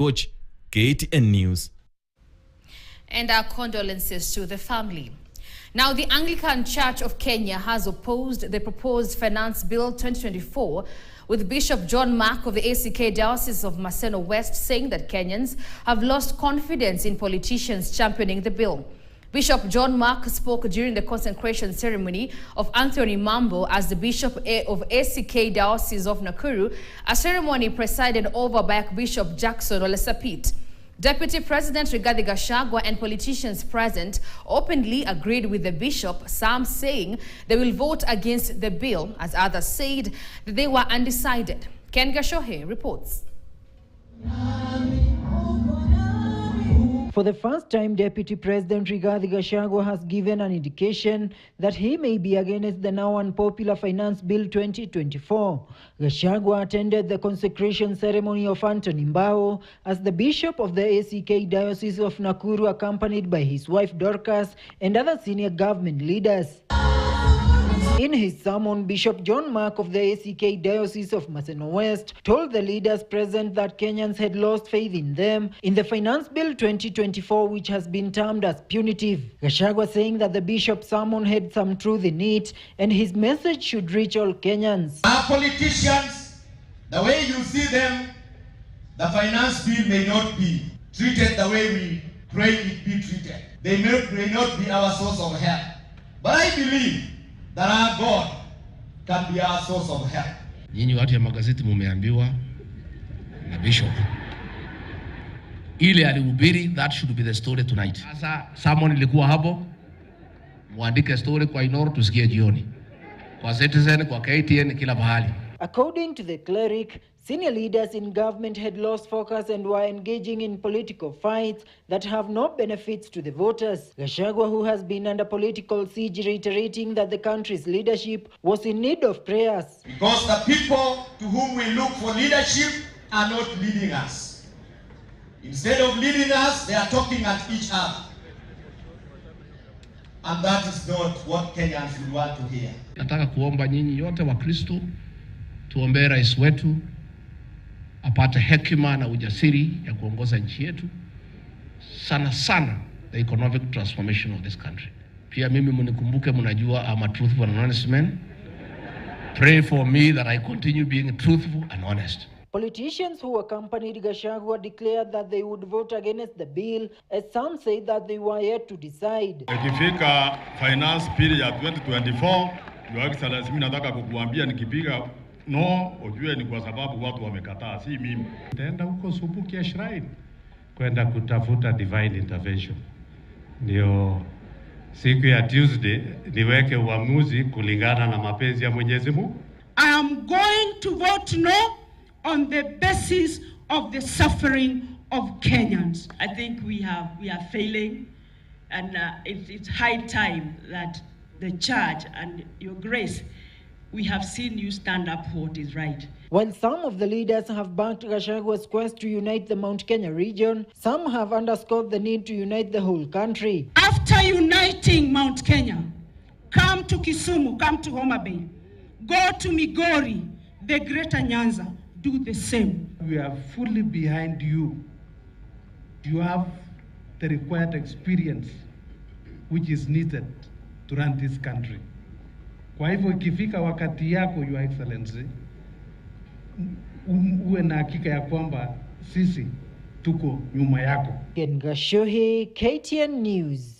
Watch KTN News. And our condolences to the family. Now, the Anglican Church of Kenya has opposed the proposed Finance Bill 2024, with Bishop John Mark of the ACK Diocese of Maseno West saying that Kenyans have lost confidence in politicians championing the bill. Bishop John Mark spoke during the consecration ceremony of Anthony Mambo as the Bishop of ACK Diocese of Nakuru, a ceremony presided over by Bishop Jackson Ole Sapit. Deputy President Rigathi Gachagua and politicians present openly agreed with the bishop, some saying they will vote against the bill, as others said that they were undecided. Ken Gashohe reports. For the first time, Deputy President Rigathi Gachagua has given an indication that he may be against the now unpopular Finance Bill 2024. Gachagua attended the consecration ceremony of Anthony Mbao as the Bishop of the ACK Diocese of Nakuru, accompanied by his wife Dorcas and other senior government leaders. In his sermon, Bishop John Mark of the ACK Diocese of Maseno West told the leaders present that Kenyans had lost faith in them in the Finance Bill 2024, which has been termed as punitive. Gachagua saying that the bishop's sermon had some truth in it and his message should reach all Kenyans. Our politicians, the way you see them, the Finance Bill may not be treated the way we pray it be treated. They may not be our source of help. But I believe that our God can be our source of help. Nyinyi watu ya magazeti mumeambiwa na bishop ile alihubiri, that should be the story tonight. Sasa someone ilikuwa hapo, muandike story kwa Inoro tusikie jioni, kwa Citizen, kwa KTN, kila mahali. According to the cleric, senior leaders in government had lost focus and were engaging in political fights that have no benefits to the voters. Gachagua, who has been under political siege, reiterating that the country's leadership was in need of prayers. Because the people to whom we look for leadership are not leading us. Instead of leading us, they are talking at each other. And that is not what Kenyans would want to hear. Nataka kuomba nyinyi yote wa Kristo tuombee rais wetu apate hekima na ujasiri ya kuongoza nchi yetu, sana sana the economic transformation of this country. Pia mimi mnikumbuke, mnajua I'm a truthful and honest man. Pray for me that I continue being truthful and honest. Politicians who accompanied Gachagua declared that they would vote against the bill, as some say that they were yet to decide. Ikifika finance bill ya 2024, Your Excellency, mimi nataka kukuambia nikipiga no, ujue ni kwa sababu watu wamekataa, si mimi. Nitaenda huko Subukia Shrine kwenda kutafuta divine intervention. Ndio siku ya Tuesday niweke uamuzi kulingana na mapenzi ya Mwenyezi Mungu. I am going to vote no on the basis of the suffering of Kenyans. I think we are failing, and it's high time that the church and your grace, we have seen you stand up for what is right. While some of the leaders have backed Gachagua's quest to unite the Mount Kenya region, some have underscored the need to unite the whole country. After uniting Mount Kenya, come to Kisumu, come to Homa Bay, go to Migori, the Greater Nyanza, do the same. We are fully behind you. You have the required experience which is needed to run this country. Kwa hivyo ikifika wakati yako, Your Excellency, uwe na hakika ya kwamba sisi tuko nyuma yako. Ken Gashohe, KTN News.